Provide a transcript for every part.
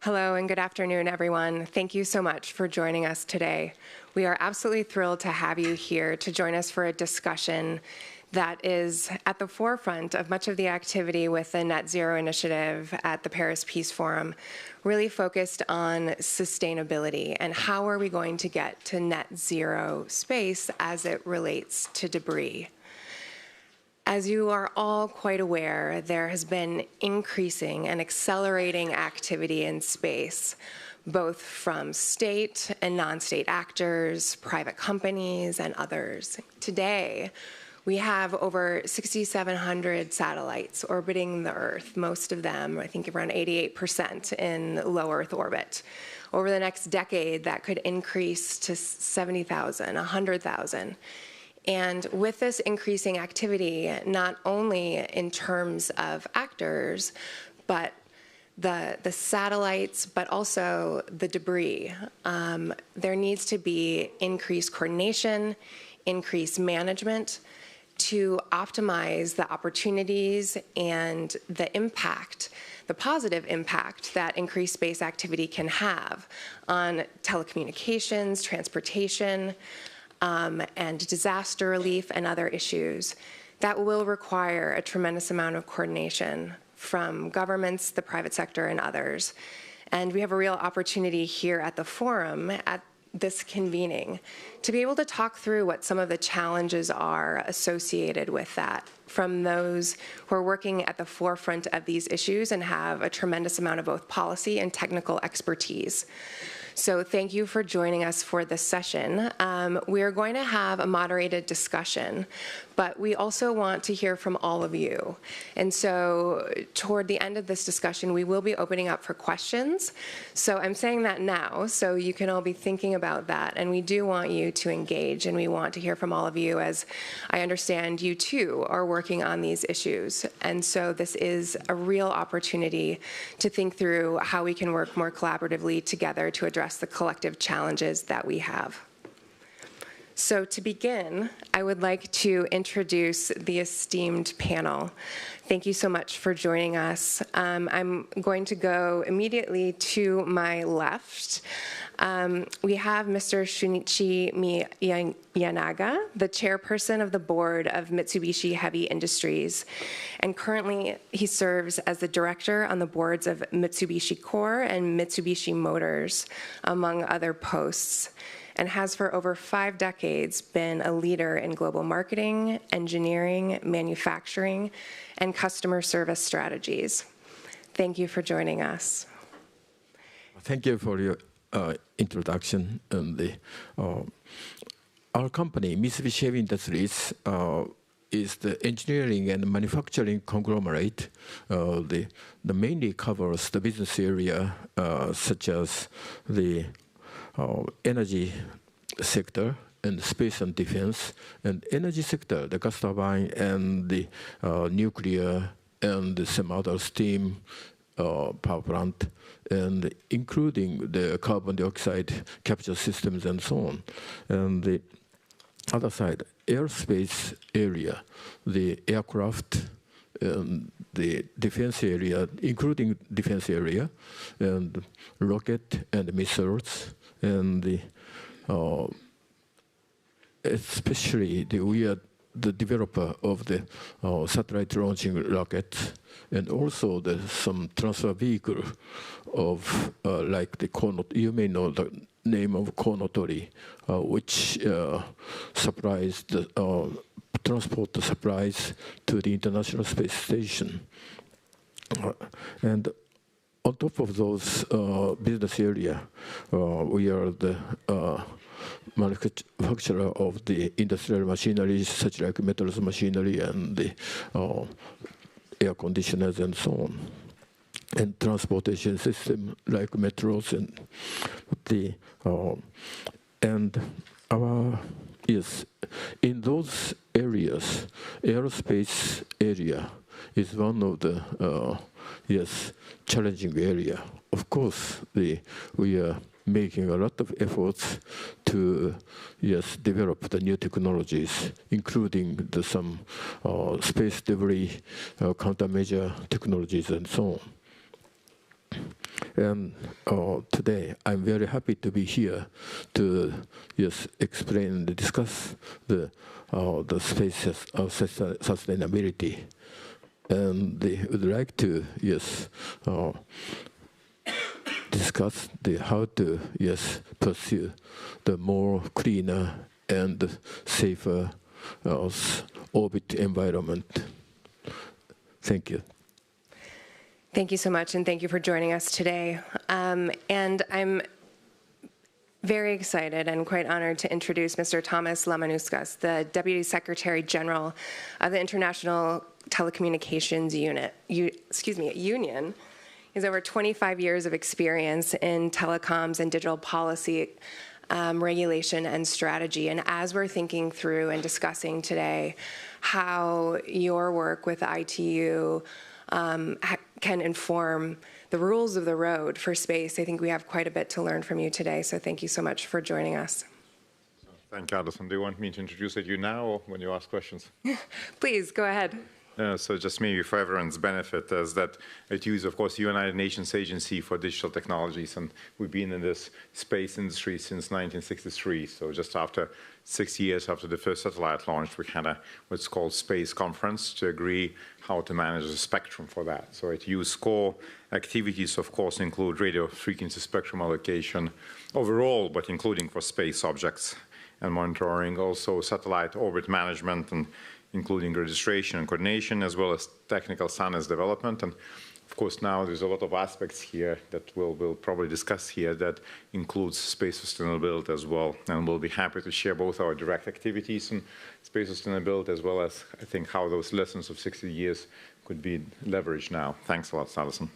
Hello and good afternoon, everyone. Thank you so much for joining us today. We are absolutely thrilled to have you here to join us for a discussion that is at the forefront of much of the activity with the Net Zero Initiative at the Paris Peace Forum, really focused on sustainability and how are we going to get to net zero space as it relates to debris. As you are all quite aware, there has been increasing and accelerating activity in space, both from state and non-state actors, private companies, and others. Today, we have over 6,700 satellites orbiting the Earth, most of them, I think around 88% in low Earth orbit. Over the next decade, that could increase to 70,000, 100,000. And with this increasing activity, not only in terms of actors, but the satellites, but also the debris, there needs to be increased coordination, increased management to optimize the opportunities and the impact, the positive impact that increased space activity can have on telecommunications, transportation, and disaster relief and other issues. That will require a tremendous amount of coordination from governments, the private sector, and others. And we have a real opportunity here at the forum, at this convening, to be able to talk through what some of the challenges are associated with that from those who are working at the forefront of these issues and have a tremendous amount of both policy and technical expertise. So thank you for joining us for this session. We are going to have a moderated discussion, but we also want to hear from all of you. And so toward the end of this discussion, we will be opening up for questions. So I'm saying that now, so you can all be thinking about that. And we do want you to engage, and we want to hear from all of you, as I understand you too are working on these issues. And so this is a real opportunity to think through how we can work more collaboratively together to address the collective challenges that we have. So to begin, I would like to introduce the esteemed panel. Thank you so much for joining us. I'm going to go immediately to my left. We have Mr. Shunichi Yanaga, the chairperson of the board of Mitsubishi Heavy Industries, and currently he serves as the director on the boards of Mitsubishi Core and Mitsubishi Motors, among other posts, and has for over 5 decades been a leader in global marketing, engineering, manufacturing, and customer service strategies. Thank you for joining us. Thank you for your introduction. And our company, Mitsubishi Heavy Industries, is the engineering and manufacturing conglomerate that mainly covers the business area such as the energy sector and space and defense, and energy sector, the gas turbine and the nuclear and some other steam power plant, and including the carbon dioxide capture systems and so on. And the other side, aerospace area, the aircraft, and the defense area, including defense area, and rocket and missiles, and the especially we are the developer of the satellite launching rockets, and also some transfer vehicle of like the you may know the name of Konotori, which supplies the transport the supplies to the International Space Station. And on top of those business area, we are the manufacturer of the industrial machinery, such like metals machinery and the air conditioners and so on, and transportation system like metros and the yes, in those areas, aerospace area is one of the challenging area. Of course, we are making a lot of efforts to develop the new technologies, including some space debris countermeasure technologies and so on. And today, I'm very happy to be here to explain and discuss the space sustainability. And they would like to discuss how to pursue the more cleaner and safer orbit environment. Thank you. Thank you so much, and thank you for joining us today. And I'm very excited and quite honored to introduce Mr. Thomas Lamanuskis, the Deputy Secretary General of the International Telecommunications Union. He has over 25 years of experience in telecoms and digital policy, regulation and strategy. And as we're thinking through and discussing today how your work with the ITU can inform the rules of the road for space, I think we have quite a bit to learn from you today. So thank you so much for joining us. Thank you, Alison. Do you want me to introduce you now or when you ask questions? Please, go ahead. So just maybe for everyone's benefit is that ITU is, of course, the United Nations Agency for Digital Technologies, and we've been in this space industry since 1963. So just after 6 years after the first satellite launch, we had what's called Space Conference to agree how to manage the spectrum for that. So ITU's core activities, of course, include radio frequency spectrum allocation overall, but including for space objects and monitoring, also satellite orbit management, and including registration and coordination, as well as technical standards development. And of course, now there's a lot of aspects here that we'll probably discuss here that includes space sustainability as well. And we'll be happy to share both our direct activities in space sustainability, as well as, I think, how those lessons of 60 years could be leveraged now. Thanks a lot, Alison.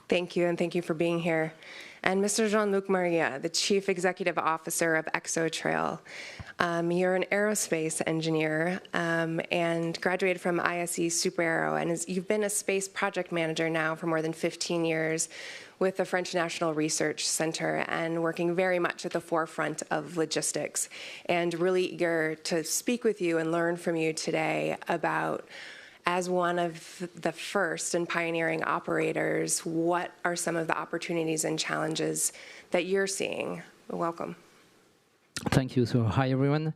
Thank you, and thank you for being here. And Mr. Jean-Luc Maria, the Chief Executive Officer of ExoTrail. You're an aerospace engineer and graduated from ISE Super Aero, and you've been a space project manager now for more than 15 years with the French National Research Center and working very much at the forefront of logistics. And really eager to speak with you and learn from you today about, as one of the first and pioneering operators, what are some of the opportunities and challenges that you're seeing? Welcome. Thank you. So, hi everyone.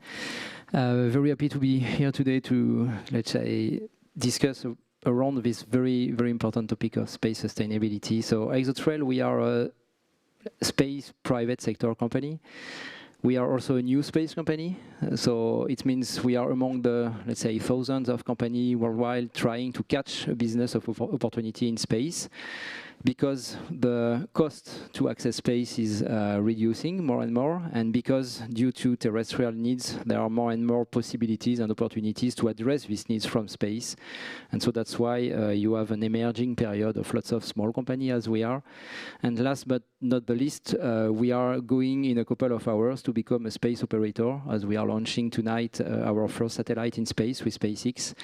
Very happy to be here today to, let's say, discuss around this very, very important topic of space sustainability. So, ExoTrail, we are a space private sector company. We are also a new space company, so it means we are among the, let's say, thousands of companies worldwide trying to catch a business of opportunity in space, because the cost to access space is reducing more and more, and because due to terrestrial needs, there are more and more possibilities and opportunities to address these needs from space. And so that's why you have an emerging period of lots of small companies as we are. And last but not the least, we are going in a couple of hours to become a space operator, as we are launching tonight our first satellite in space with SpaceX.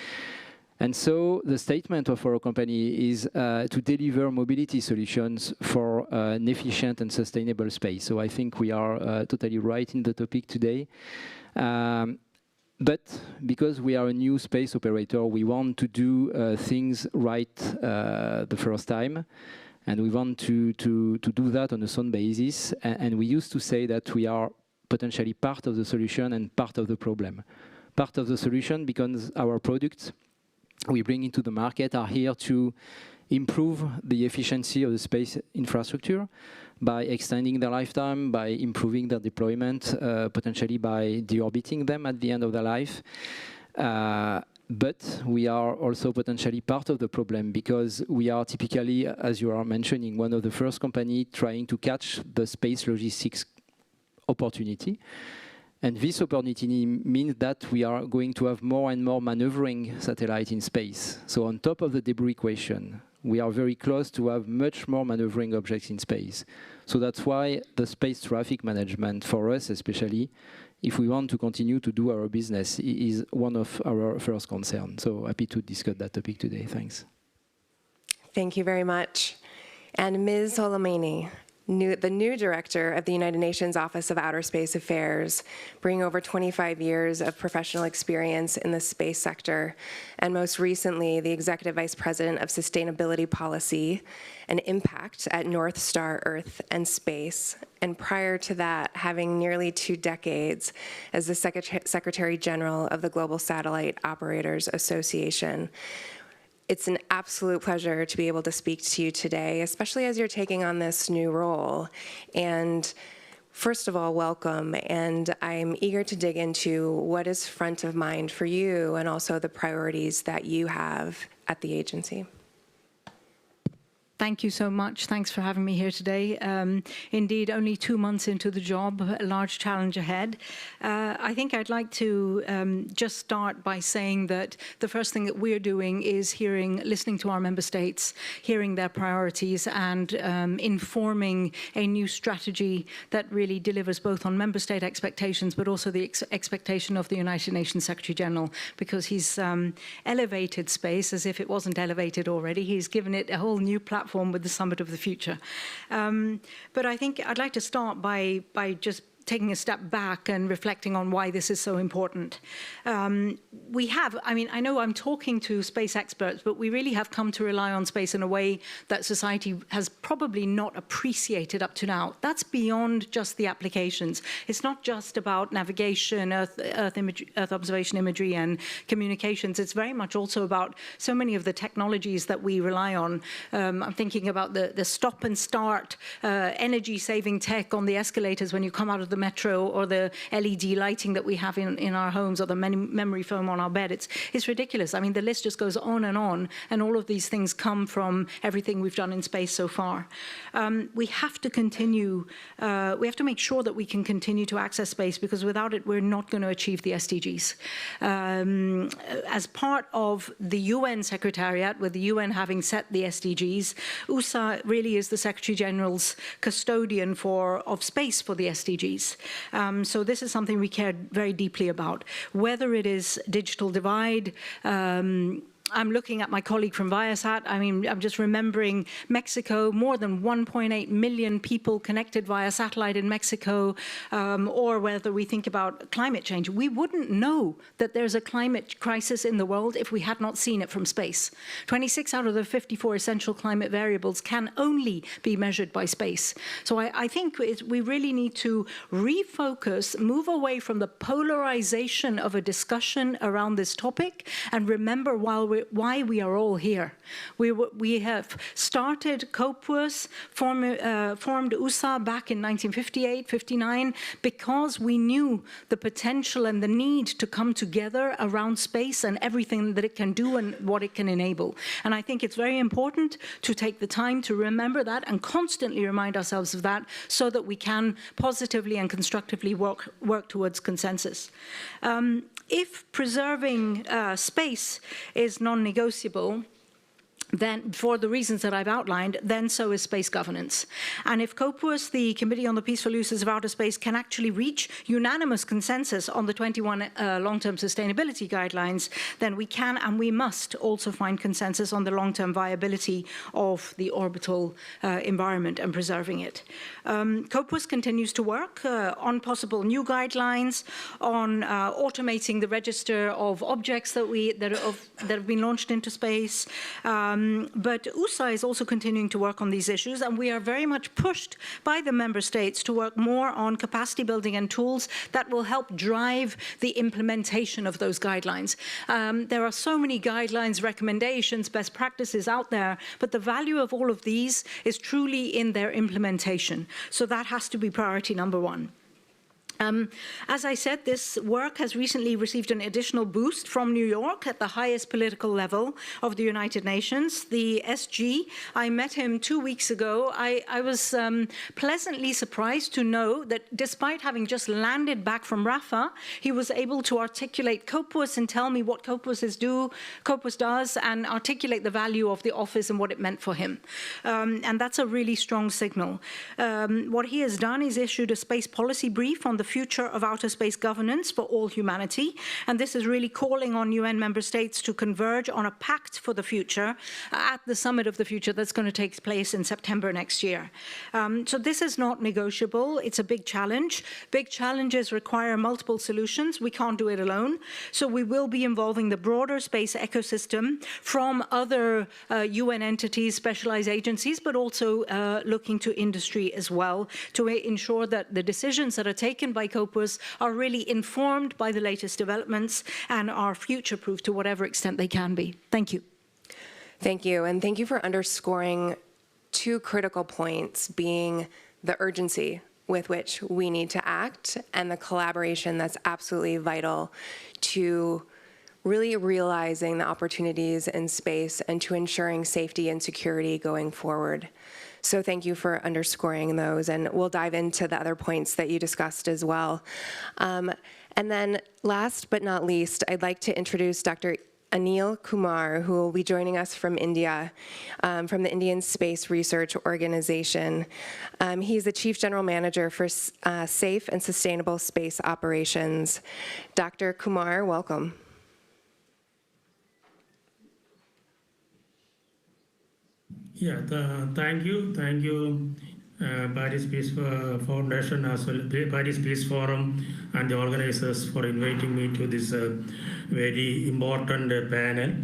And so the statement of our company is to deliver mobility solutions for an efficient and sustainable space. So I think we are totally right in the topic today. But because we are a new space operator, we want to do things right the first time. And we want to do that on a sound basis. And we used to say that we are potentially part of the solution and part of the problem. Part of the solution because our products we bring into the market are here to improve the efficiency of the space infrastructure by extending their lifetime, by improving their deployment, potentially by deorbiting them at the end of their life. But we are also potentially part of the problem because we are typically, as you are mentioning, one of the first companies trying to catch the space logistics opportunity. And this opportunity means that we are going to have more and more maneuvering satellites in space. So on top of the debris question, we are very close to have much more maneuvering objects in space. So that's why the space traffic management, for us especially, if we want to continue to do our business, is one of our first concerns. So happy to discuss that topic today. Thanks. Thank you very much. And Ms. Soleimani, the new director of the United Nations Office of Outer Space Affairs, bringing over 25 years of professional experience in the space sector, and most recently, the Executive Vice President of Sustainability Policy and Impact at North Star Earth and Space, and prior to that, having nearly 2 decades as the Secretary General of the Global Satellite Operators Association. It's an absolute pleasure to be able to speak to you today, especially as you're taking on this new role. And first of all, welcome, and I'm eager to dig into what is front of mind for you and also the priorities that you have at the agency. Thank you so much. Thanks for having me here today. Indeed, only 2 months into the job, a large challenge ahead. I think I'd like to just start by saying that the first thing that we're doing is listening to our member states, hearing their priorities, and informing a new strategy that really delivers both on member state expectations, but also the expectation of the United Nations Secretary General, because he's elevated space as if it wasn't elevated already. He's given it a whole new platform with the Summit of the Future. But I think I'd like to start by just taking a step back and reflecting on why this is so important. I know I'm talking to space experts, but we really have come to rely on space in a way that society has probably not appreciated up to now. That's beyond just the applications. It's not just about navigation, Earth observation imagery and communications. It's very much also about so many of the technologies that we rely on. I'm thinking about the stop and start energy-saving tech on the escalators when you come out of the metro, or the LED lighting that we have in our homes, or the memory foam on our bed. It's ridiculous. I mean, the list just goes on, and all of these things come from everything we've done in space so far. We have to continue, we have to make sure that we can continue to access space, because without it, we're not going to achieve the SDGs. As part of the UN Secretariat, with the UN having set the SDGs, USA really is the Secretary General's custodian of space for the SDGs. So this is something we care very deeply about. Whether it is digital divide, I'm looking at my colleague from Viasat. I mean, I'm just remembering Mexico, more than 1.8 million people connected via satellite in Mexico, or whether we think about climate change. We wouldn't know that there's a climate crisis in the world if we had not seen it from space. 26 out of the 54 essential climate variables can only be measured by space. So I think we really need to refocus, move away from the polarization of a discussion around this topic, and remember why we are all here. We have started COPUOS, formed USA back in 1958, 59, because we knew the potential and the need to come together around space and everything that it can do and what it can enable. And I think it's very important to take the time to remember that and constantly remind ourselves of that, so that we can positively and constructively work towards consensus. If preserving space is non-negotiable, then, for the reasons that I've outlined, then so is space governance. And if COPUOS, the Committee on the Peaceful Uses of Outer Space, can actually reach unanimous consensus on the 21 long-term sustainability guidelines, then we can and we must also find consensus on the long-term viability of the orbital environment and preserving it. COPUOS continues to work on possible new guidelines, on automating the register of objects that have been launched into space. But USA is also continuing to work on these issues, and we are very much pushed by the member states to work more on capacity building and tools that will help drive the implementation of those guidelines. There are so many guidelines, recommendations, best practices out there, but the value of all of these is truly in their implementation. So that has to be priority number one. As I said, this work has recently received an additional boost from New York at the highest political level of the United Nations. The SG, I met him 2 weeks ago. I was pleasantly surprised to know that despite having just landed back from Rafah, he was able to articulate COPUOS and tell me what COPUOS does, and articulate the value of the office and what it meant for him. And that's a really strong signal. What he has done is issued a space policy brief on the the future of outer space governance for all humanity. And this is really calling on UN member states to converge on a pact for the future at the Summit of the Future that's going to take place in September next year. So this is not negotiable. It's a big challenge. Big challenges require multiple solutions. We can't do it alone. So we will be involving the broader space ecosystem from other UN entities, specialized agencies, but also looking to industry as well to ensure that the decisions that are taken by COPUS are really informed by the latest developments and are future-proof to whatever extent they can be. Thank you. Thank you, and thank you for underscoring two critical points, being the urgency with which we need to act and the collaboration that's absolutely vital to really realizing the opportunities in space and to ensuring safety and security going forward. So thank you for underscoring those, and we'll dive into the other points that you discussed as well. And then last but not least, I'd like to introduce Dr. Anil Kumar, who will be joining us from India, from the Indian Space Research Organization. He's the Chief General Manager for Safe and Sustainable Space Operations. Dr. Kumar, welcome. Yeah, thank you, Paris Peace Foundation as well, Paris Peace Forum, and the organizers for inviting me to this very important panel.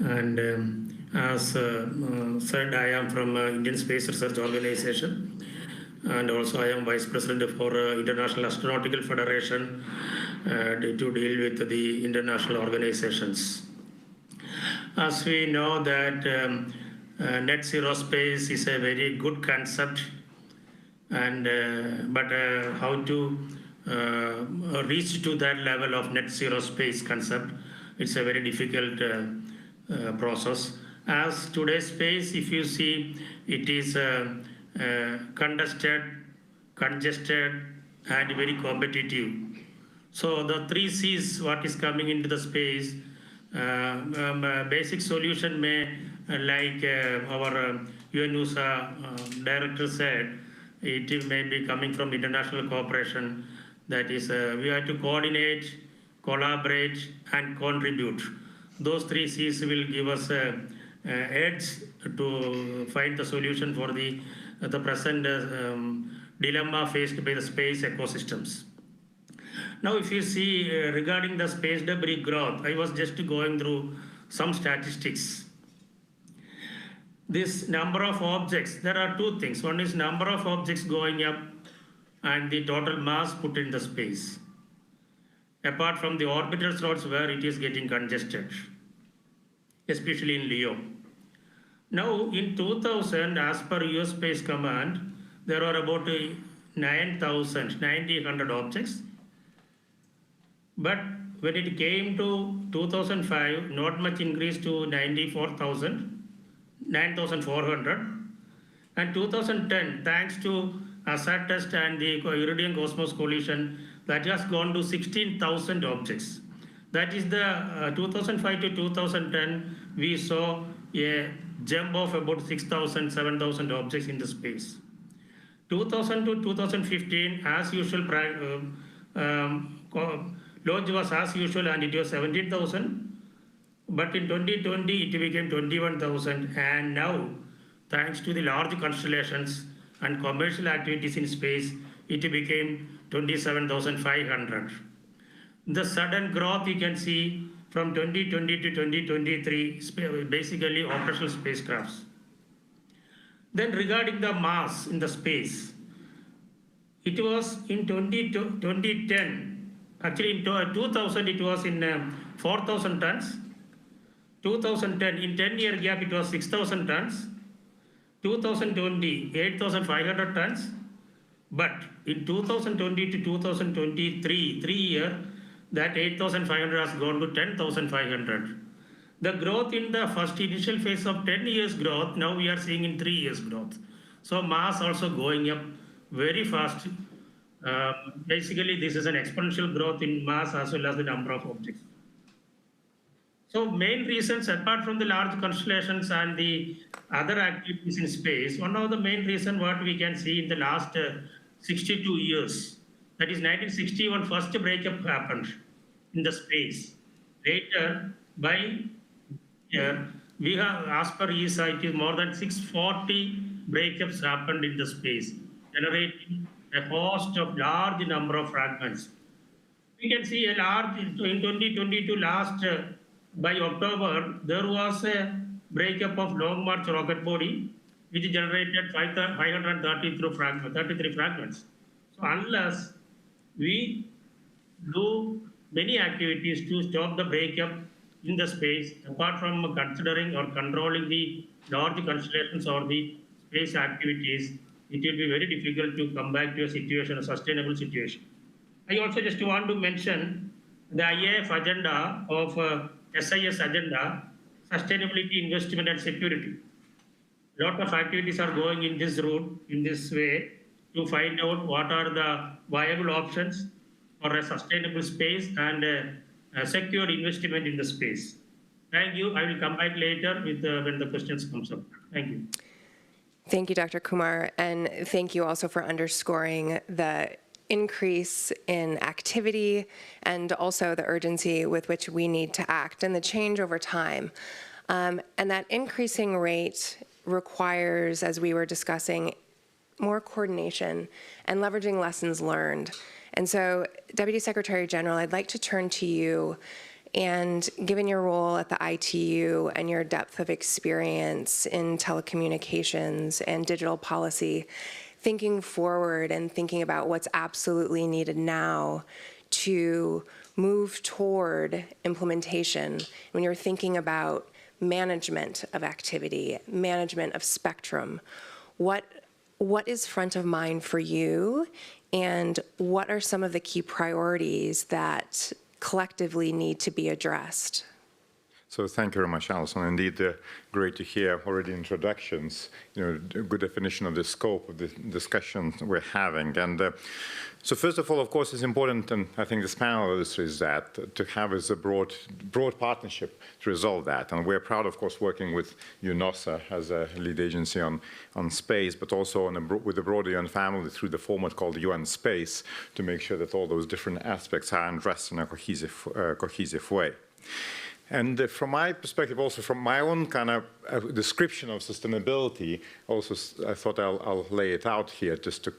And as said, I am from Indian Space Research Organization, and also I am Vice President for International Astronautical Federation to deal with the international organizations. As we know that net zero space is a very good concept, and but how to reach to that level of net zero space concept, it's a very difficult process. As today's space, if you see, it is congested, and very competitive. So the 3 C's, what is coming into the space, basic solution may, like our UNUSA director said, it may be coming from international cooperation. That is, we have to coordinate, collaborate, and contribute. Those 3 C's will give us edge to find the solution for the present dilemma faced by the space ecosystems. Now, if you see regarding the space debris growth, I was just going through some statistics. This number of objects, there are 2 things. One is number of objects going up and the total mass put in the space, apart from the orbital slots where it is getting congested, especially in LEO. Now, in 2000, as per US Space Command, there were about 9,900 objects. But when it came to 2005, not much increase to 9,400. And 2010, thanks to ASAT test and the Iridium Cosmos Coalition, that has gone to 16,000 objects. That is the 2005 to 2010, we saw a jump of about 6,000, 7,000 objects in the space. 2000 to 2015, as usual, launch was as usual and it was 17,000. But in 2020, it became 21,000. And now, thanks to the large constellations and commercial activities in space, it became 27,500. The sudden growth you can see from 2020 to 2023, basically operational spacecrafts. Then regarding the mass in the space, it was in 2010, actually in 2000 it was in 4,000 tons. 2010, in 10-year gap, it was 6,000 tons. 2020, 8,500 tons. But in 2020 to 2023, 3 year, that 8,500 has gone to 10,500. The growth in the first initial phase of 10 years growth, now we are seeing in 3 years growth. So mass also going up very fast. Basically, this is an exponential growth in mass as well as the number of objects. So main reasons, apart from the large constellations and the other activities in space, one of the main reasons what we can see in the last 62 years, That is 1961, first breakup happened in the space. Later, by we have, as per ESA, it is more than 640 breakups happened in the space, generating a host of large number of fragments. We can see a large, in 2022 last, by October, there was a breakup of Long March rocket body, which generated 533 fragments. So unless we do many activities to stop the breakup in the space, apart from considering or controlling the large constellations or the space activities, it will be very difficult to come back to a situation, a sustainable situation. I also just want to mention the IAF agenda of SIS agenda, sustainability, investment and security. A lot of activities are going in this route, in this way, to find out what are the viable options for a sustainable space and a secure investment in the space. Thank you. I will come back later with when the questions comes up. Thank you. Thank you, Dr. Kumar, and thank you also for underscoring the increase in activity and also the urgency with which we need to act and the change over time. And that increasing rate requires, as we were discussing, more coordination and leveraging lessons learned. And so, Deputy Secretary General, I'd like to turn to you, and given your role at the ITU and your depth of experience in telecommunications and digital policy, thinking forward and thinking about what's absolutely needed now to move toward implementation, when you're thinking about management of activity, management of spectrum, what is front of mind for you, and what are some of the key priorities that collectively need to be addressed? So thank you very much, Alison. Indeed, great to hear already introductions, a good definition of the scope of the discussion we're having. And so first of all, of course, it's important, and I think this panel illustrates that, to have a broad partnership to resolve that. And we're proud, of course, working with UNOSA as a lead agency on space, but also with the broader UN family through the format called UN Space, to make sure that all those different aspects are addressed in a cohesive way. And from my perspective, also from my own kind of description of sustainability, also I thought I'll lay it out here just to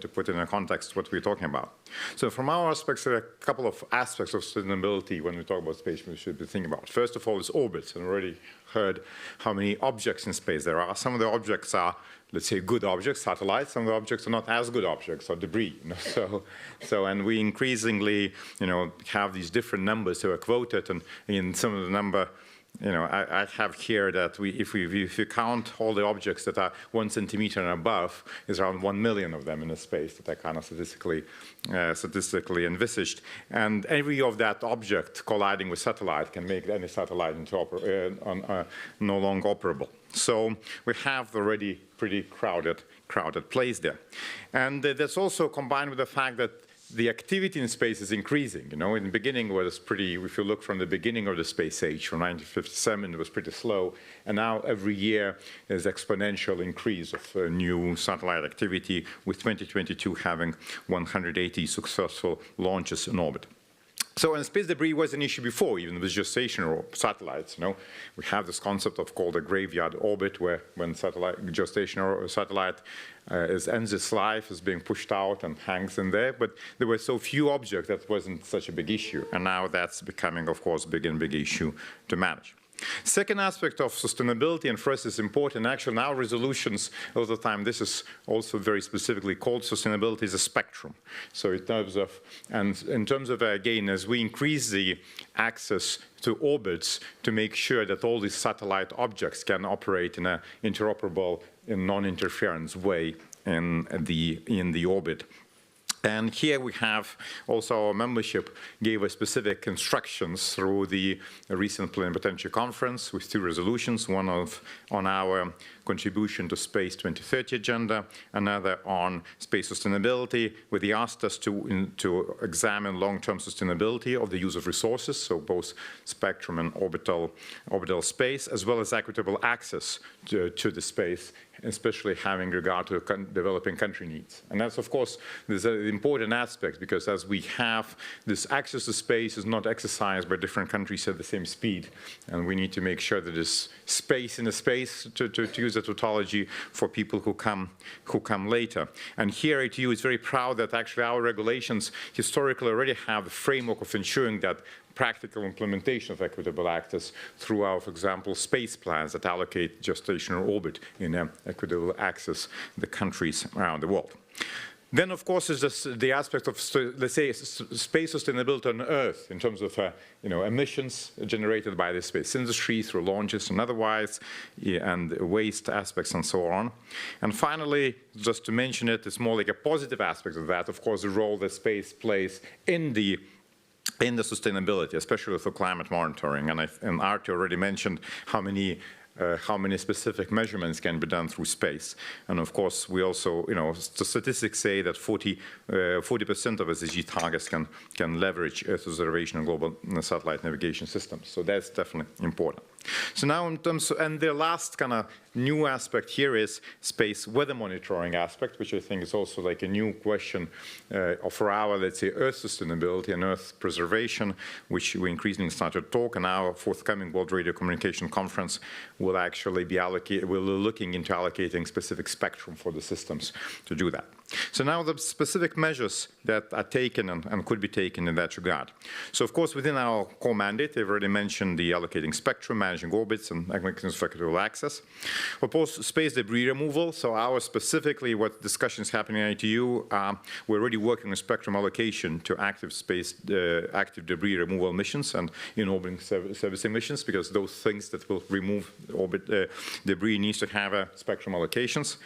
put in a context what we're talking about. So from our aspects, there are a couple of aspects of sustainability when we talk about space we should be thinking about. First of all is orbits, and we already heard how many objects in space there are. Some of the objects are, let's say, good objects, satellites. Some of the objects are not as good objects, or debris. And we increasingly, have these different numbers that are quoted, and in some of the number, I have here that if you count all the objects that are 1 centimeter and above, is around 1 million of them in a space that are kind of statistically envisaged. And every of that object colliding with satellite can make any satellite into no longer operable. So we have already pretty crowded place there. And that's also combined with the fact that the activity in space is increasing. In the beginning it was pretty, if you look from the beginning of the space age, from 1957, it was pretty slow. And now every year there's exponential increase of new satellite activity, with 2022 having 180 successful launches in orbit. So, and space debris was an issue before, even with geostationary satellites. We have this concept called a graveyard orbit, where when geostationary satellite ends its life, is being pushed out and hangs in there. But there were so few objects that wasn't such a big issue, and now that's becoming, of course, big issue to manage. Second aspect of sustainability, and for us is important, actually now resolutions all the time, this is also very specifically called sustainability, is a spectrum. So in terms of, again, as we increase the access to orbits to make sure that all these satellite objects can operate in an interoperable and non-interference way in the orbit. And here we have also our membership gave us specific instructions through the recent plenipotentiary conference with 2 resolutions, one on our contribution to Space 2030 agenda, another on space sustainability, where they asked us to examine long-term sustainability of the use of resources, so both spectrum and orbital space, as well as equitable access to the space, especially having regard to developing country needs. And that's, of course, there's an important aspect, because as we have this access to space is not exercised by different countries at the same speed, and we need to make sure that there's space in the space, to use the tautology, for people who come later. And here ITU is very proud that actually our regulations historically already have the framework of ensuring that practical implementation of equitable access through our, for example, space plans that allocate geostationary orbit in equitable access the countries around the world. Then, of course, is just the aspect of, let's say, space sustainability on Earth in terms of emissions generated by the space industry through launches and otherwise, and waste aspects and so on. And finally, just to mention it, it's more like a positive aspect of that, of course, the role that space plays in the sustainability, especially for climate monitoring. And Artie already mentioned how many specific measurements can be done through space. And of course, we also, the statistics say that 40% of SDG targets can leverage Earth observation and global satellite navigation systems. So that's definitely important. So now in terms of, and the last kind of new aspect here is space weather monitoring aspect, which I think is also like a new question for our, let's say, Earth sustainability and Earth preservation, which we increasingly start to talk. And our forthcoming World Radio Communication Conference will actually be we're looking into allocating specific spectrum for the systems to do that. So now the specific measures that are taken and could be taken in that regard. So of course, within our core mandate, I've already mentioned the allocating spectrum, managing orbits, and mechanisms for equitable access. Of course, space debris removal. So our specifically what discussions happening at ITU, we're already working on spectrum allocation to active active debris removal missions and in-orbiting service missions, because those things that will remove orbit debris needs to have spectrum allocations.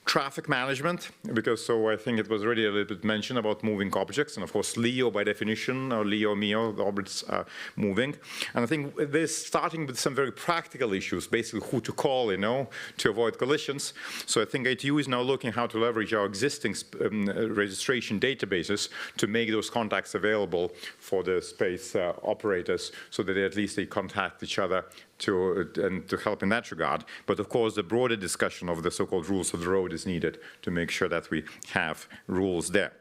Traffic management, because I think it was already a little bit mentioned about moving objects, and of course LEO by definition, or LEO, MEO, the orbits are moving. And I think this starting with some very practical issues, basically who to call, to avoid collisions. So I think ITU is now looking how to leverage our existing registration databases to make those contacts available for the space operators, so that at least they contact each other to help in that regard. But of course, the broader discussion of the so-called rules of the road is needed to make sure that we have rules there.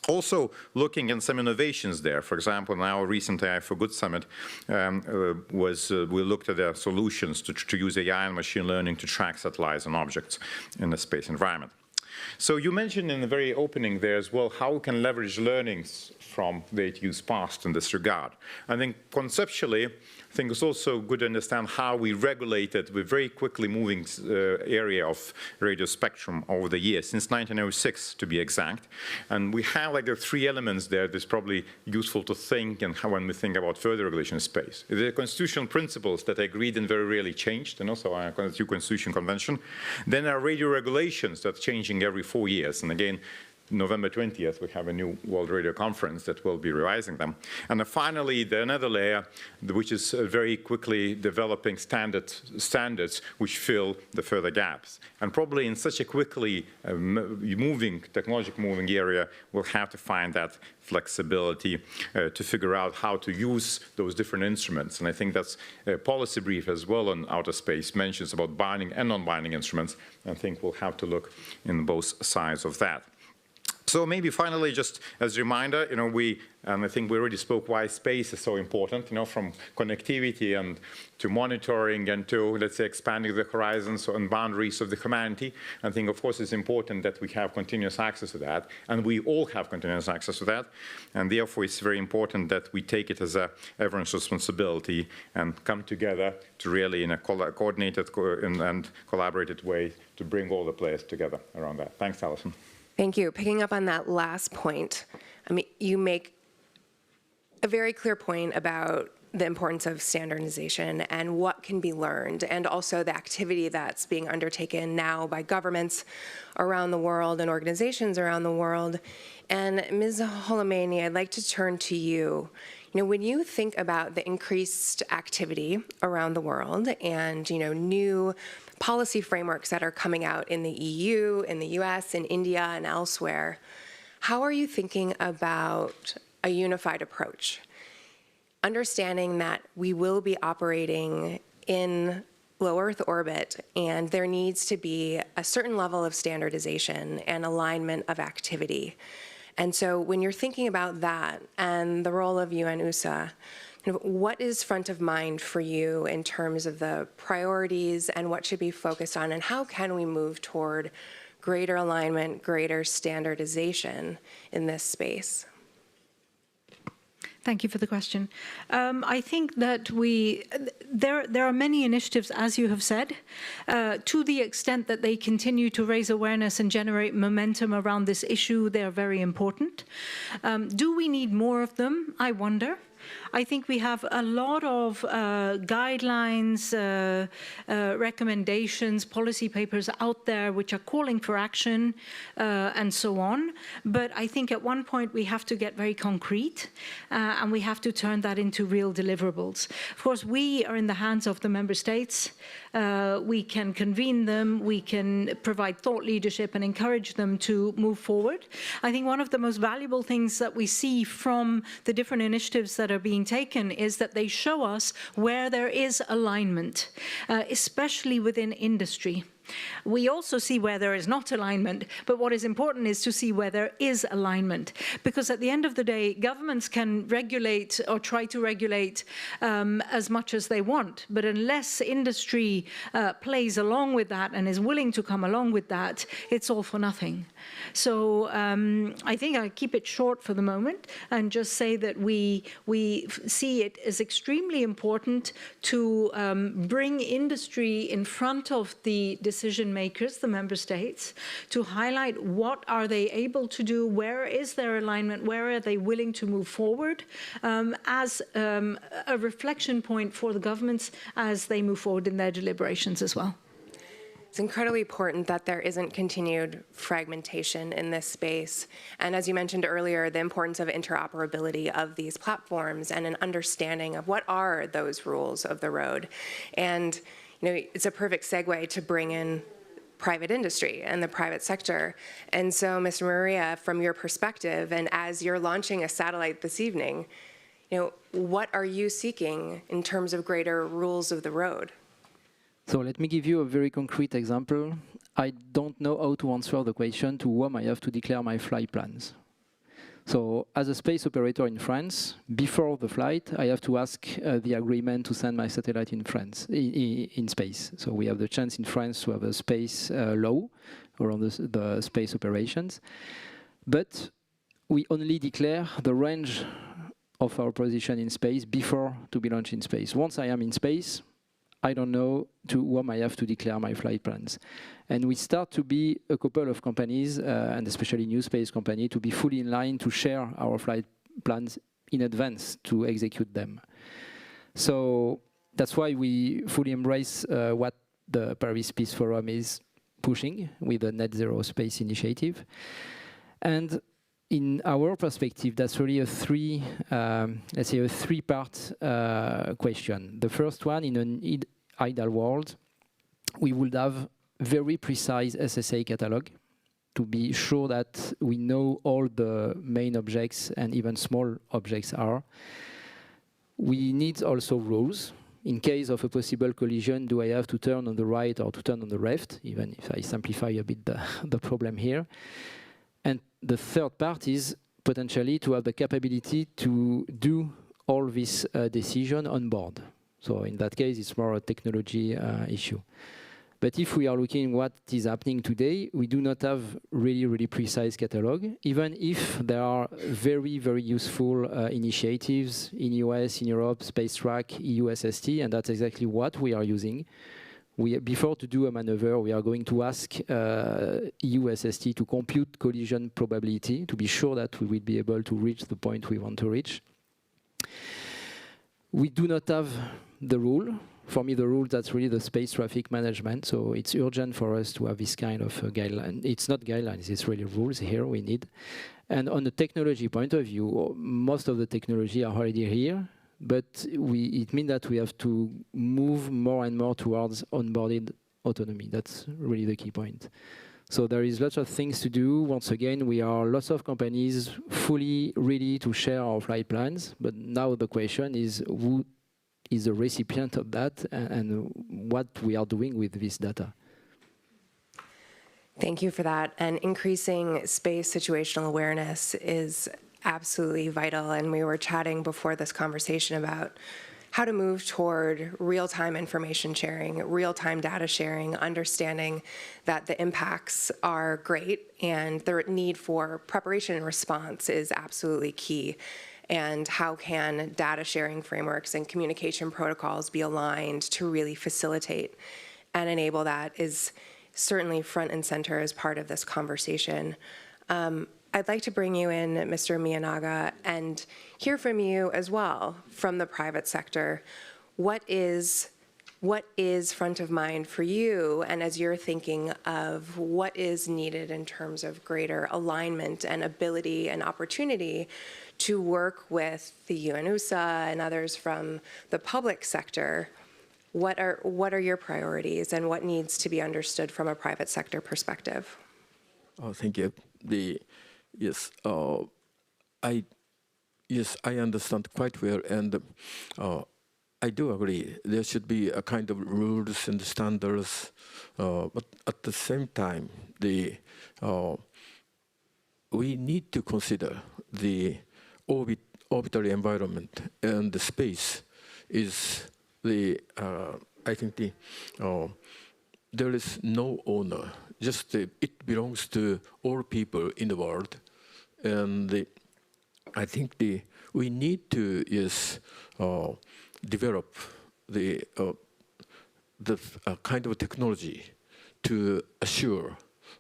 Also looking at some innovations there. For example, in our recent AI for Good Summit, we looked at the solutions to use AI and machine learning to track satellites and objects in the space environment. So you mentioned in the very opening there as well, how we can leverage learnings from the ITU's past in this regard. I think conceptually, I think it's also good to understand how we regulated the very quickly moving area of radio spectrum over the years, since 1906 to be exact. And we have like the three elements there that's probably useful to think and how when we think about further regulation of space. The constitutional principles that agreed and very rarely changed, so our Constitution Convention. Then our radio regulations that's changing every 4 years. And again, November 20th, we have a new World Radio Conference that will be revising them. And then finally, another layer, which is very quickly developing standards which fill the further gaps. And probably in such a quickly technologically moving area, we'll have to find that flexibility to figure out how to use those different instruments. And I think that's a policy brief as well on outer space mentions about binding and non-binding instruments. I think we'll have to look in both sides of that. So maybe finally, just as a reminder, I think we already spoke why space is so important, from connectivity and to monitoring and to, let's say, expanding the horizons and boundaries of the humanity. I think, of course, it's important that we have continuous access to that, and we all have continuous access to that. And therefore, it's very important that we take it as everyone's responsibility and come together to really, in a coordinated and collaborated way, to bring all the players together around that. Thanks, Alison. Thank you. Picking up on that last point, you make a very clear point about the importance of standardization and what can be learned, and also the activity that's being undertaken now by governments around the world and organizations around the world. And Ms. Holomeni, I'd like to turn to you. When you think about the increased activity around the world and, new policy frameworks that are coming out in the EU, in the US, in India, and elsewhere, how are you thinking about a unified approach? Understanding that we will be operating in low Earth orbit, and there needs to be a certain level of standardization and alignment of activity. And so when you're thinking about that and the role of UN-USA, what is front of mind for you in terms of the priorities and what should be focused on, and how can we move toward greater alignment, greater standardization in this space? Thank you for the question. I think that there are many initiatives, as you have said, to the extent that they continue to raise awareness and generate momentum around this issue. They are very important. Do we need more of them? I wonder. I think we have a lot of guidelines, recommendations, policy papers out there which are calling for action and so on. But I think at one point we have to get very concrete and we have to turn that into real deliverables. Of course, we are in the hands of the member states. We can convene them, we can provide thought leadership and encourage them to move forward. I think one of the most valuable things that we see from the different initiatives that are being taken is that they show us where there is alignment, especially within industry. We also see where there is not alignment, but what is important is to see where there is alignment. Because at the end of the day, governments can regulate or try to regulate as much as they want, but unless industry plays along with that and is willing to come along with that, it's all for nothing. So I think I'll keep it short for the moment and just say that we see it as extremely important to bring industry in front of the decision makers, the member states, to highlight what are they able to do, where is their alignment, where are they willing to move forward, as a reflection point for the governments as they move forward in their deliberations as well. It's incredibly important that there isn't continued fragmentation in this space. And as you mentioned earlier, the importance of interoperability of these platforms and an understanding of what are those rules of the road. And it's a perfect segue to bring in private industry and the private sector. And so, Ms. Maria, from your perspective, and as you're launching a satellite this evening, what are you seeking in terms of greater rules of the road? So let me give you a very concrete example. I don't know how to answer the question to whom I have to declare my flight plans. So as a space operator in France, before the flight, I have to ask the agreement to send my satellite in France, in space. So we have the chance in France to have a space law around the space operations. But we only declare the range of our position in space before to be launched in space. Once I am in space, I don't know to whom I have to declare my flight plans. And we start to be a couple of companies, and especially new space company, to be fully in line to share our flight plans in advance to execute them. So that's why we fully embrace what the Paris Peace Forum is pushing with the Net Zero Space Initiative. And in our perspective, that's really a three-part question. The first one, in an ideal world, we would have very precise SSA catalog to be sure that we know all the main objects and even small objects are. We need also rules. In case of a possible collision, do I have to turn on the right or to turn on the left, even if I simplify a bit the problem here. And the third part is potentially to have the capability to do all this decision on board. So in that case, it's more a technology issue. But if we are looking what is happening today, we do not have really precise catalog, even if there are very useful initiatives in US, in Europe, Space Track, EU SST, and that's exactly what we are using. Before to do a maneuver, we are going to ask EU SST to compute collision probability to be sure that we will be able to reach the point we want to reach. We do not have the rule. For me, the rule, that's really the space traffic management. So it's urgent for us to have this kind of guideline. It's not guidelines, it's really rules here we need. And on the technology point of view, most of the technology are already here, but it means that we have to move more and more towards onboarded autonomy. That's really the key point. So there is lots of things to do. Once again, we are lots of companies fully ready to share our flight plans, but now the question is who is the recipient of that and what we are doing with this data. Thank you for that. And increasing space situational awareness is absolutely vital. And we were chatting before this conversation about how to move toward real-time information sharing, real-time data sharing, understanding that the impacts are great and the need for preparation and response is absolutely key. And how can data sharing frameworks and communication protocols be aligned to really facilitate and enable that is certainly front and center as part of this conversation. I'd like to bring you in, Mr. Miyanaga, and hear from you as well from the private sector. What is front of mind for you, and as you're thinking of what is needed in terms of greater alignment and ability and opportunity to work with the UNUSA and others from the public sector? What are your priorities, and what needs to be understood from a private sector perspective? Thank you. I understand quite well, and I do agree. There should be a kind of rules and standards, but at the same time, we need to consider the orbital environment, and the space is I think there is no owner. Just it belongs to all people in the world, and I think we need to develop the kind of technology to assure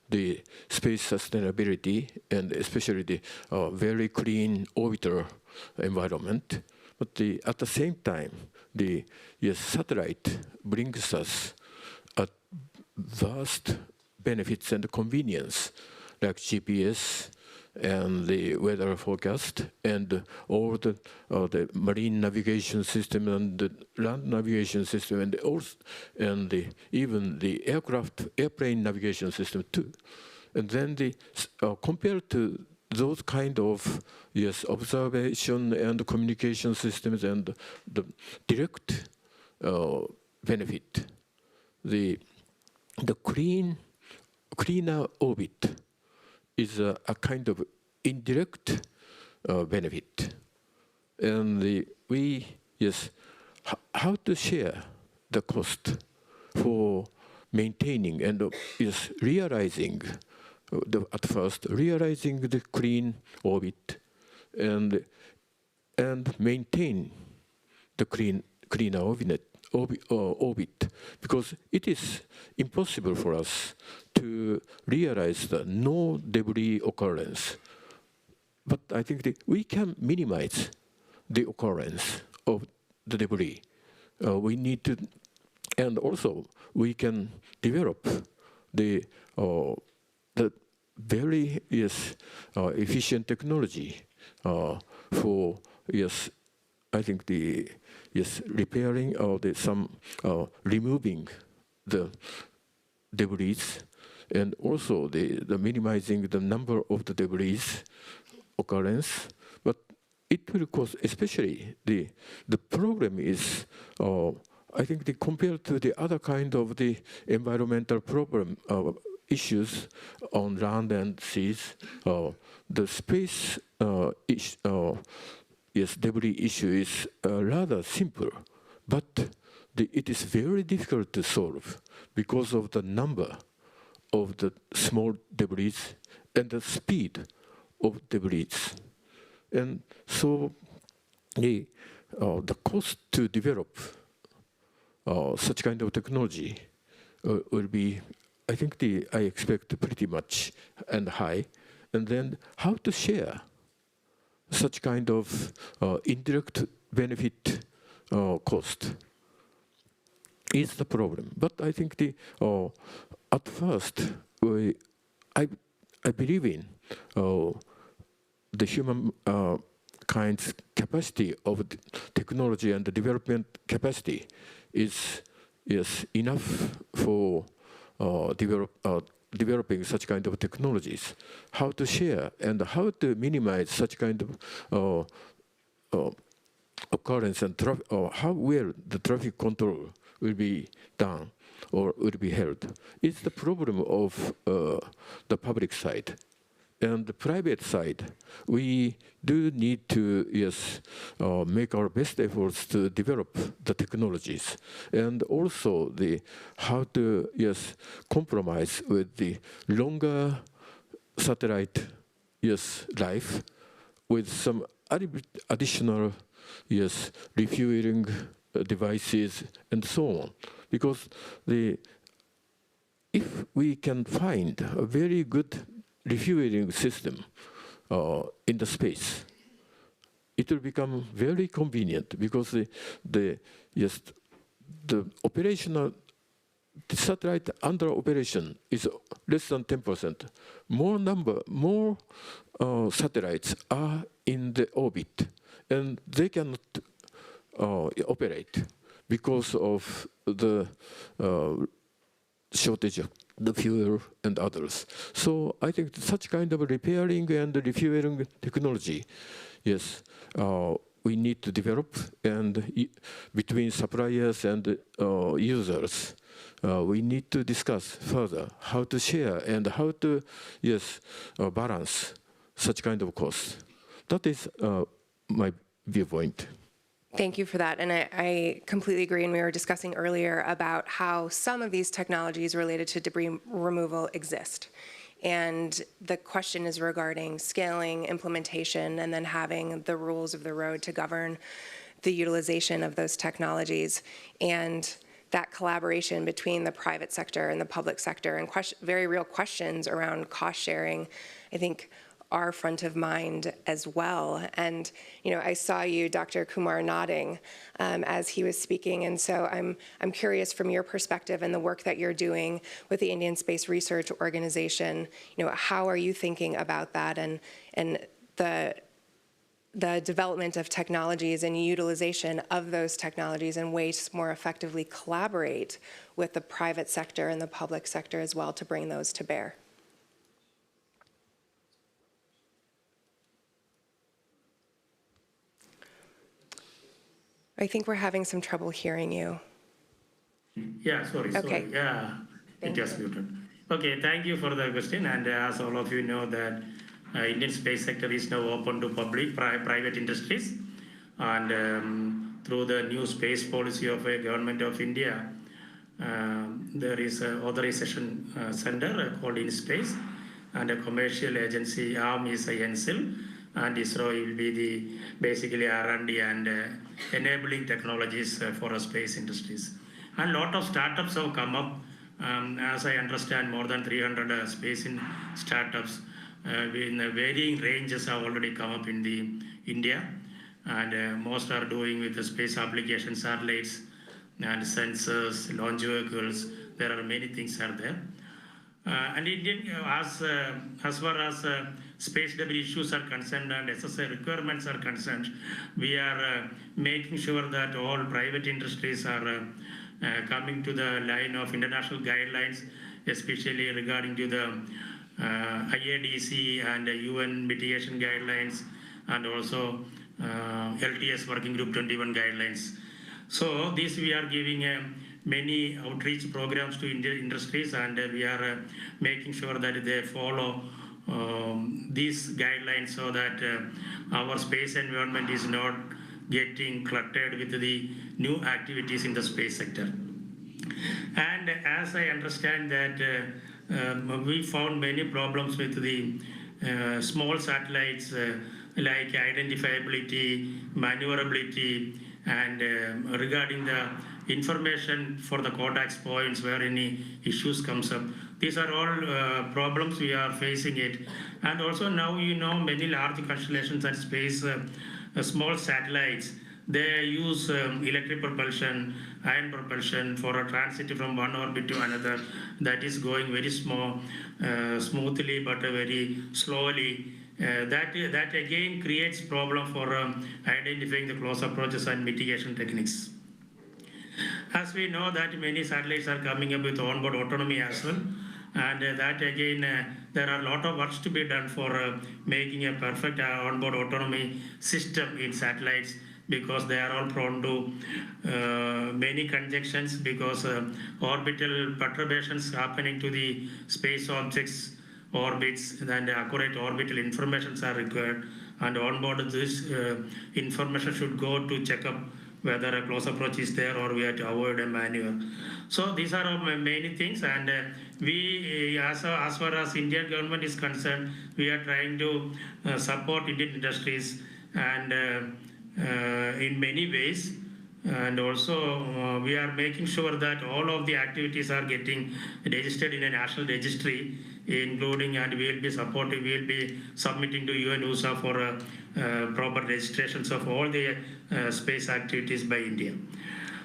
the space sustainability and especially the very clean orbital environment. But at the same time, the satellite brings us a vast benefits and convenience, like GPS and the weather forecast and all the marine navigation system and the land navigation system and even the airplane navigation system too. And then compared to those kind of observation and communication systems and the direct benefit, the cleaner orbit is a kind of indirect benefit, and how to share the cost for maintaining and realizing at first realizing the clean orbit and maintain the cleaner orbit, because it is impossible for us to realize the no debris occurrence. But I think we can minimize the occurrence of the debris. We need to, and also we can develop the very efficient technology for I think repairing or removing the debris, and also the minimizing the number of the debris occurrence. But it will cause, especially the problem is I think compared to the other kind of the environmental problem issues on land and seas, the space debris issue is rather simple, but it is very difficult to solve because of the number of the small debris and the speed of debris. And so the cost to develop such kind of technology will be, I think I expect pretty much and high. And then how to share such kind of indirect benefit cost is the problem. But I think at first, I believe in the human kind's capacity of technology and the development capacity is enough for developing such kind of technologies. How to share and how to minimize such kind of occurrence and how well the traffic control will be done or will be held. It's the problem of the public side. And the private side, we do need to, make our best efforts to develop the technologies. And also how to, compromise with the longer satellite, life with some additional, refueling devices and so on. Because if we can find a very good refueling system in the space, it will become very convenient because the operational the satellite under operation is less than 10%. More satellites are in the orbit, and they cannot operate because of the shortage of the fuel and others. So I think such kind of repairing and refueling technology, we need to develop, and between suppliers and users, we need to discuss further how to share and how to balance such kind of costs. That is my viewpoint. Thank you for that. And I completely agree. And we were discussing earlier about how some of these technologies related to debris removal exist. And the question is regarding scaling, implementation, and then having the rules of the road to govern the utilization of those technologies. And that collaboration between the private sector and the public sector, and very real questions around cost sharing, I think, are front of mind as well. And I saw you, Dr. Kumar, nodding as he was speaking, and so I'm curious from your perspective and the work that you're doing with the Indian Space Research Organization. How are you thinking about that and the development of technologies and utilization of those technologies and ways to more effectively collaborate with the private sector and the public sector as well to bring those to bear? I think we're having some trouble hearing you. Yeah, sorry. Okay. Yeah, it was muted. Okay, thank you for the question. And as all of you know that Indian space sector is now open to public, private industries. And through the new space policy of a government of India, there is an authorization center called InSpace, and a commercial agency arm is INSIL. And ISRO will be the basically R&D and enabling technologies for space industries. And a lot of startups have come up. As I understand, more than 300 space startups in varying ranges have already come up in India. And most are doing with the space applications, satellites, and sensors, launch vehicles. There are many things are there. And Indian, as far as space debris issues are concerned and SSI requirements are concerned, we are making sure that all private industries are coming to the line of international guidelines, especially regarding to the IADC and UN mitigation guidelines, and also LTS Working Group 21 guidelines. So this we are giving many outreach programs to industries, and we are making sure that they follow these guidelines so that our space environment is not getting cluttered with the new activities in the space sector. And as I understand that we found many problems with the small satellites like identifiability, maneuverability, and regarding the information for the contacts points where any issues comes up. These are all problems we are facing it. And also now many large constellations at space, small satellites, they use electric propulsion, ion propulsion for a transit from one orbit to another. That is going very smoothly, but very slowly. That again creates problem for identifying the close approaches and mitigation techniques. As we know that many satellites are coming up with onboard autonomy as well, and that again, there are a lot of works to be done for making a perfect onboard autonomy system in satellites, because they are all prone to many conjunctions, because orbital perturbations happening to the space objects orbits, and accurate orbital informations are required, and onboard this information should go to check up whether a close approach is there or we have to avoid a maneuver. So these are many things, and we, as far as Indian government is concerned, we are trying to support Indian industries and in many ways, and also we are making sure that all of the activities are getting registered in a national registry, including, and we will be supporting, we will be submitting to UN-USA for proper registrations of all the space activities by India.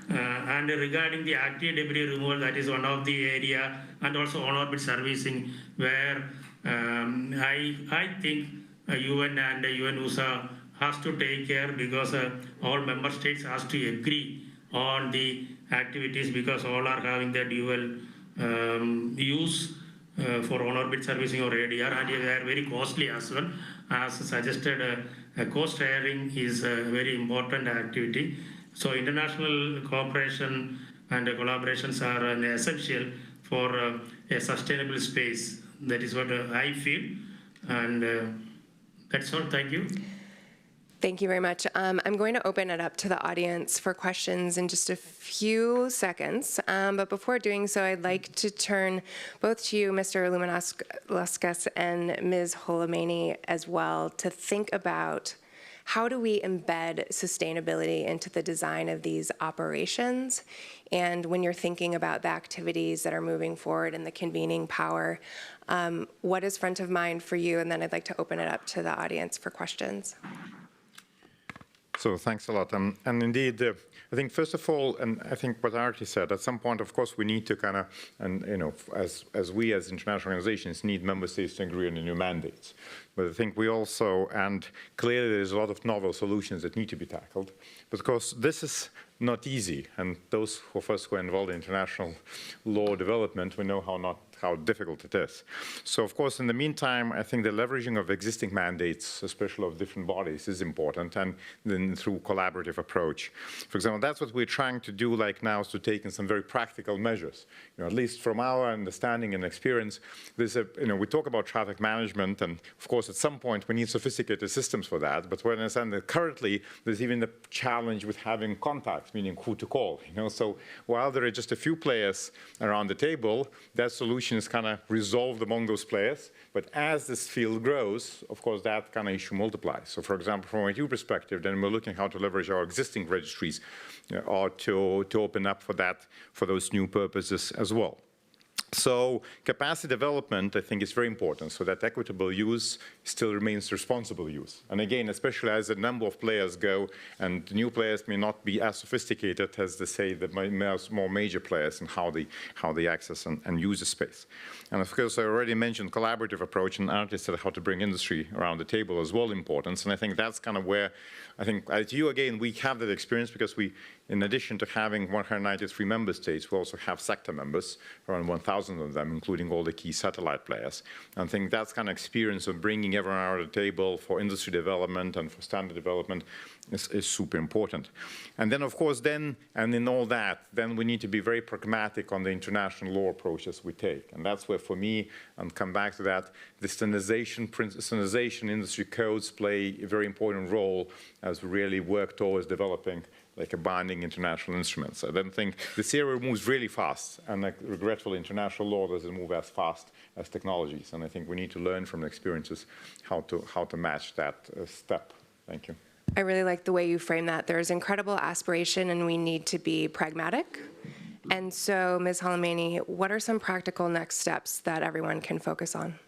And regarding the active debris removal, that is one of the area, and also on-orbit servicing, where I think UN and UN-USA has to take care, because all member states has to agree on the activities, because all are having the dual use for on-orbit servicing or ADR, and they are very costly as well. As suggested, cost sharing is a very important activity. So international cooperation and collaborations are essential for a sustainable space. That is what I feel, and that's all. Thank you. Thank you very much. I'm going to open it up to the audience for questions in just a few seconds. But before doing so, I'd like to turn both to you, Mr. Luminauskas, and Ms. Holamani as well, to think about how do we embed sustainability into the design of these operations? And when you're thinking about the activities that are moving forward and the convening power, what is front of mind for you? And then I'd like to open it up to the audience for questions. So thanks a lot. And indeed, I think first of all, and I think what Arti said, at some point, of course, we need to kind of, and you know, as we as international organizations need member states to agree on the new mandates. But I think we also, and clearly there's a lot of novel solutions that need to be tackled, because this is not easy. And those of us who are involved in international law development, we know how difficult it is. So of course, in the meantime, I think the leveraging of existing mandates, especially of different bodies, is important, and then through collaborative approach. For example, that's what we're trying to do like now, is to take in some very practical measures. You know, at least from our understanding and experience, there's a, you know, we talk about traffic management, and of course, at some point, we need sophisticated systems for that, but we understand that currently, there's even the challenge with having contact, meaning who to call, you know? So while there are just a few players around the table, that solution is kind of resolved among those players. But as this field grows, of course, that kind of issue multiplies. So for example, from a EU perspective, then we're looking how to leverage our existing registries or to open up for that, for those new purposes as well. So capacity development, I think, is very important, so that equitable use still remains responsible use. And again, especially as the number of players go, and new players may not be as sophisticated as, they say, the more major players in how they access and use the space. And of course, I already mentioned collaborative approach, and Arti said how to bring industry around the table as well importance. And I think that's kind of where, I think, at EU, again, we have that experience, because we, in addition to having 193 member states, we also have sector members, around 1,000 of them, including all the key satellite players. And I think that's kind of experience of bringing everyone around the table for industry development and for standard development is super important. And then, of course, and in all that, then we need to be very pragmatic on the international law approaches we take. And that's where, for me, and come back to that, the standardization industry codes play a very important role as we really work towards developing like a binding international instrument. So I don't think this area moves really fast, and like, regretfully, international law doesn't move as fast as technologies. And I think we need to learn from experiences how to match that step. Thank you. I really like the way you frame that. There's incredible aspiration, and we need to be pragmatic. And so, Ms. Holamani, what are some practical next steps that everyone can focus on?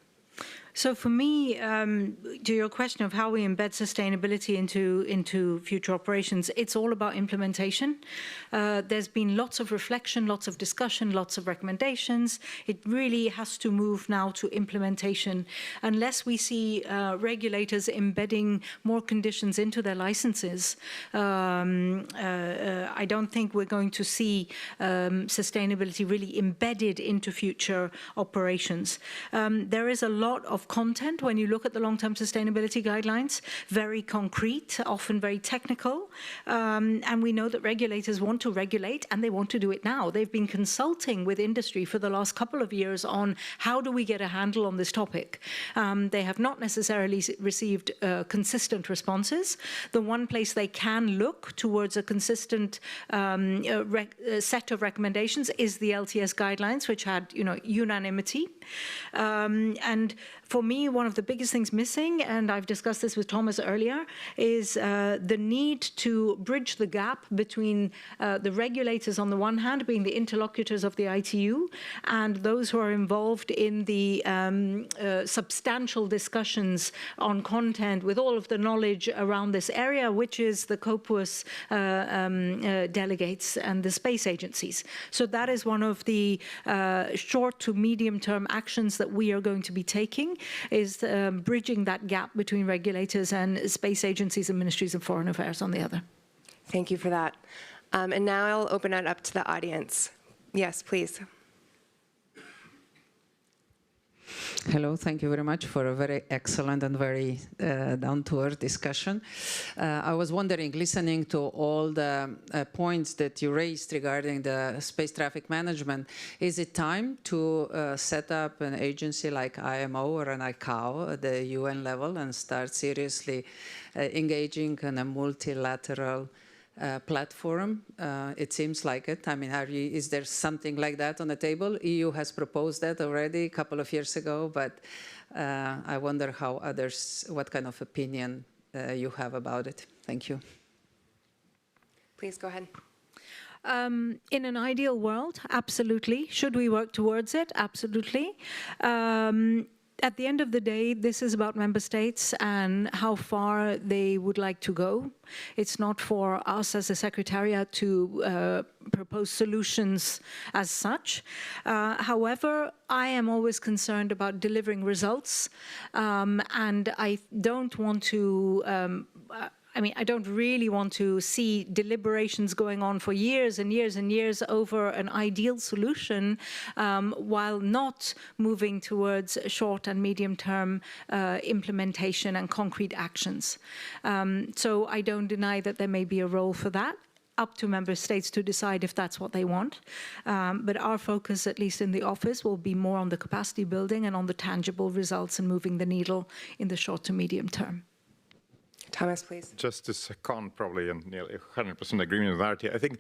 So for me, to your question of how we embed sustainability into future operations, it's all about implementation. There's been lots of reflection, lots of discussion, lots of recommendations. It really has to move now to implementation. Unless we see regulators embedding more conditions into their licenses, I don't think we're going to see sustainability really embedded into future operations. There is a lot of content when you look at the long-term sustainability guidelines, very concrete, often very technical. And we know that regulators want to regulate and they want to do it now. They've been consulting with industry for the last couple of years on how do we get a handle on this topic. They have not necessarily received consistent responses. The one place they can look towards a consistent set of recommendations is the LTS guidelines, which had unanimity. And for me, one of the biggest things missing, and I've discussed this with Thomas earlier, is the need to bridge the gap between the regulators on the one hand, being the interlocutors of the ITU, and those who are involved in the substantial discussions on content with all of the knowledge around this area, which is the COPUOS delegates and the space agencies. So that is one of the short to medium term actions that we are going to be taking, is bridging that gap between regulators and space agencies and ministries of foreign affairs on the other. Thank you for that. And now I'll open it up to the audience. Yes, please. Hello, thank you very much for a very excellent and very down-to-earth discussion. I was wondering, listening to all the points that you raised regarding the space traffic management, is it time to set up an agency like IMO or an ICAO at the UN level and start seriously engaging in a multilateral platform? It seems like it. I mean, is there something like that on the table? EU has proposed that already a couple of years ago, but I wonder how others, what kind of opinion you have about it. Thank you. Please go ahead. In an ideal world, absolutely. Should we work towards it? Absolutely. At the end of the day, this is about member states and how far they would like to go. It's not for us as a secretariat to propose solutions as such. However, I am always concerned about delivering results, and I don't want to I don't really want to see deliberations going on for years and years and years over an ideal solution while not moving towards short and medium-term implementation and concrete actions. So I don't deny that there may be a role for that. Up to member states to decide if that's what they want. But our focus, at least in the office, will be more on the capacity building and on the tangible results and moving the needle in the short to medium term. Thomas, please. Just to second, probably, and nearly 100% agreement with Arti. I think,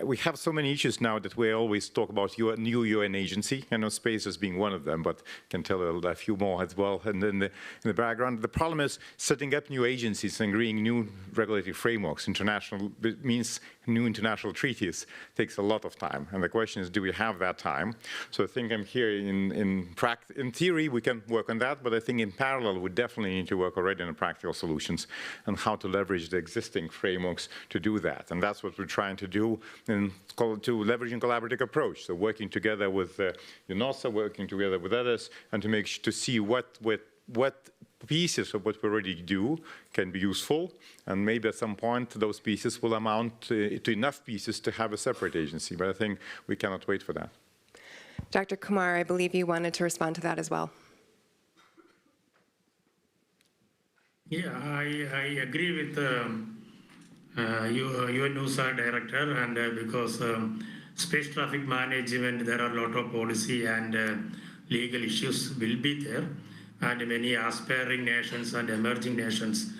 we have so many issues now that we always talk about new UN agency. I know space as being one of them, but can tell a few more as well. And then in the background, the problem is setting up new agencies and agreeing new regulatory frameworks. International means new international treaties takes a lot of time. And the question is, do we have that time? So I think I'm here in theory, we can work on that, but I think in parallel, we definitely need to work already on practical solutions and how to leverage the existing frameworks to do that. And that's what we're trying to do to leveraging collaborative approach. So working together with UNOSA, working together with others, and to see what pieces of what we already do can be useful, and maybe at some point those pieces will amount to enough pieces to have a separate agency. But I think we cannot wait for that. Dr. Kumar, I believe you wanted to respond to that as well. Yeah, I agree with UNOSA director, and because space traffic management, there are a lot of policy and legal issues will be there, and many aspiring nations and emerging nations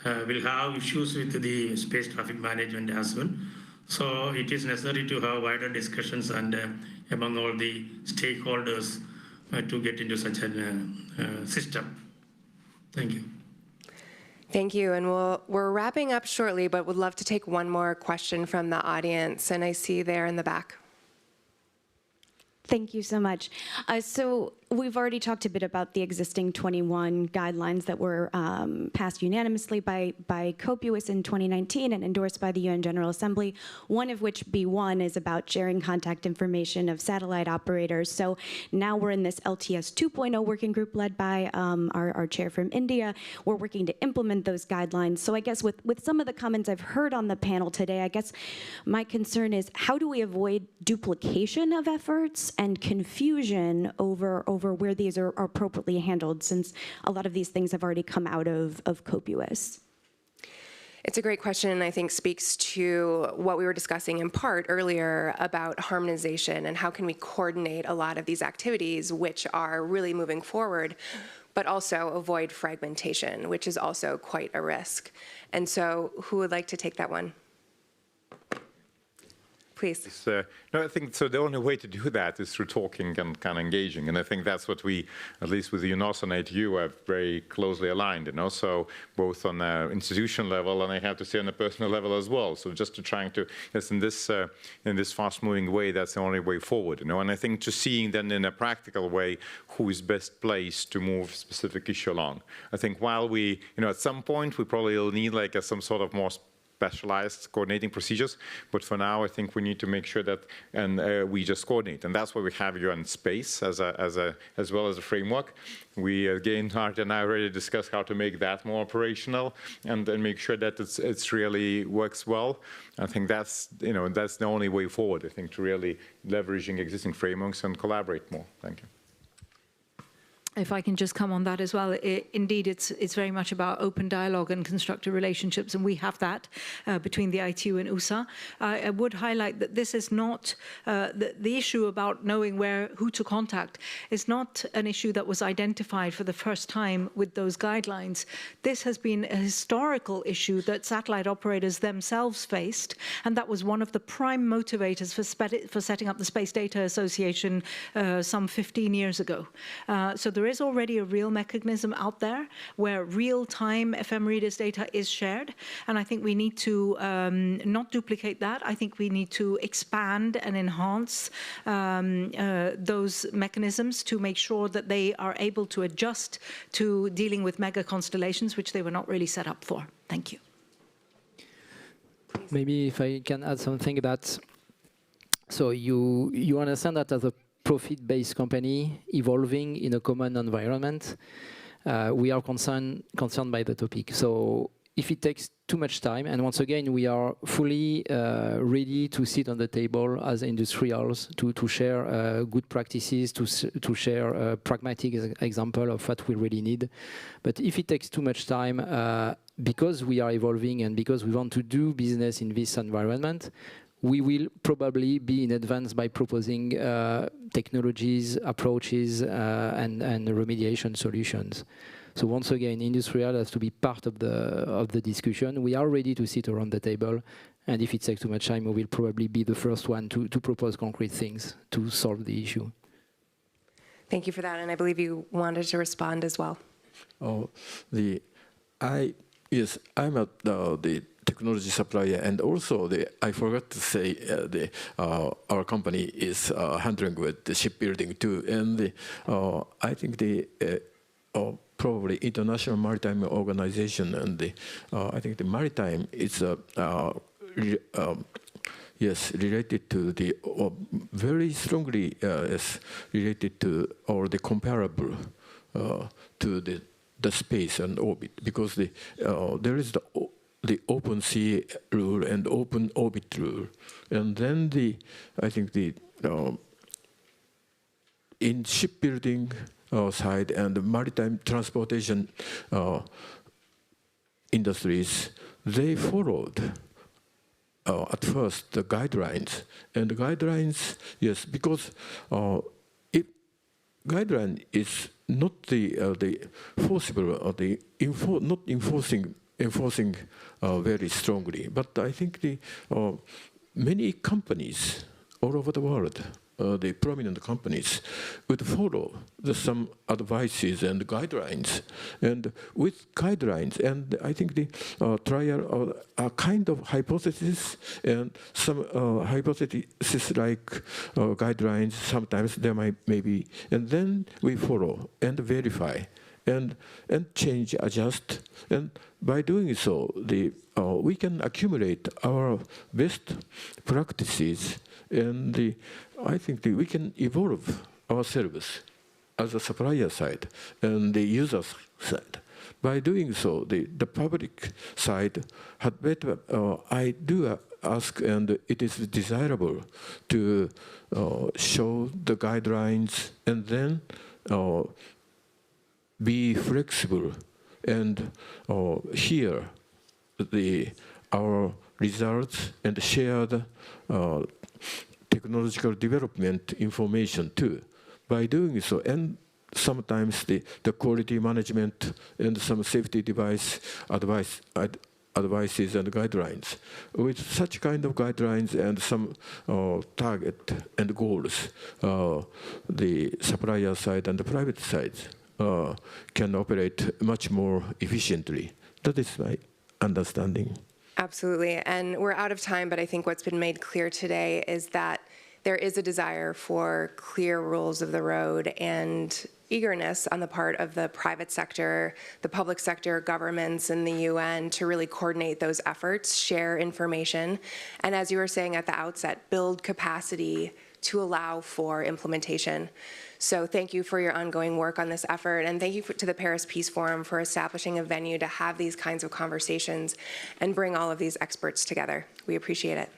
will have issues with the space traffic management as well. So it is necessary to have wider discussions and among all the stakeholders to get into such a system. Thank you. Thank you, and we're wrapping up shortly, but would love to take one more question from the audience, and I see there in the back. Thank you so much. So we've already talked a bit about the existing 21 guidelines that were passed unanimously by COPUOS in 2019 and endorsed by the UN General Assembly, one of which, B1, is about sharing contact information of satellite operators. So now we're in this LTS 2.0 working group led by our chair from India. We're working to implement those guidelines. So I guess with some of the comments I've heard on the panel today, I guess my concern is how do we avoid duplication of efforts and confusion over where these are appropriately handled, since a lot of these things have already come out of COPUOS? It's a great question, and I think speaks to what we were discussing in part earlier about harmonization and how can we coordinate a lot of these activities which are really moving forward, but also avoid fragmentation, which is also quite a risk. And so who would like to take that one? Please. No, I think so. The only way to do that is through talking and kind of engaging, and I think that's what we, at least with the UNOS and ATU, are very closely aligned. So both on the institution level, and I have to say on a personal level as well. So just to trying to, yes, in this fast-moving way, that's the only way forward. And I think just seeing then in a practical way who is best placed to move specific issue along. I think while we, at some point we probably will need like some sort of more specialized coordinating procedures, but for now I think we need to make sure that we just coordinate, and that's why we have UN Space as well as a framework. We again, Art and I already discussed how to make that more operational and then make sure that it's really works well. I think that's that's the only way forward. I think to really leveraging existing frameworks and collaborate more. Thank you. If I can just come on that as well, indeed, it's very much about open dialogue and constructive relationships, and we have that between the ITU and USA. I would highlight that this is not the issue about knowing who to contact is not an issue that was identified for the first time with those guidelines. This has been a historical issue that satellite operators themselves faced, and that was one of the prime motivators for setting up the Space Data Association some 15 years ago. So there is already a real mechanism out there where real-time ephemeridis data is shared, and I think we need to not duplicate that. I think we need to expand and enhance those mechanisms to make sure that they are able to adjust to dealing with mega constellations, which they were not really set up for. Thank you. Maybe if I can add something about, so you understand that as a profit-based company evolving in a common environment, we are concerned by the topic. So if it takes too much time, and once again, we are fully ready to sit on the table as industrials to share good practices, to share a pragmatic example of what we really need. But if it takes too much time, because we are evolving and because we want to do business in this environment, we will probably be in advance by proposing technologies, approaches, and remediation solutions. So once again, industrial has to be part of the discussion. We are ready to sit around the table, and if it takes too much time, we will probably be the first one to propose concrete things to solve the issue. Thank you for that, and I believe you wanted to respond as well. Oh, yes, I'm at the technology supplier, and also I forgot to say our company is handling with the shipbuilding too, and I think probably International Maritime Organization, and I think the maritime is yes, related to the very strongly related to or the comparable to the space and orbit, because there is the open sea rule and open orbit rule, and then I think in shipbuilding side and the maritime transportation industries, they followed at first the guidelines, and the guidelines, yes, because if guideline is not the forcible or not enforcing very strongly, but I think many companies all over the world the prominent companies would follow some advices and guidelines. And with guidelines, and I think the trial of a kind of hypothesis and some hypothesis like guidelines, sometimes there may be, and then we follow and verify and change, adjust. And by doing so, we can accumulate our best practices, and I think we can evolve ourselves as a supplier side and the user side. By doing so, the public side had better, I do ask, and it is desirable to show the guidelines and then be flexible and hear our results and share the technological development information too. By doing so, and sometimes the quality management and some safety advices and guidelines. With such kind of guidelines and some target and goals, the supplier side and the private side can operate much more efficiently. That is my understanding. Absolutely. And we're out of time, but I think what's been made clear today is that there is a desire for clear rules of the road and eagerness on the part of the private sector, the public sector, governments, and the UN to really coordinate those efforts, share information, and as you were saying at the outset, build capacity to allow for implementation. So thank you for your ongoing work on this effort, and thank you to the Paris Peace Forum for establishing a venue to have these kinds of conversations and bring all of these experts together. We appreciate it.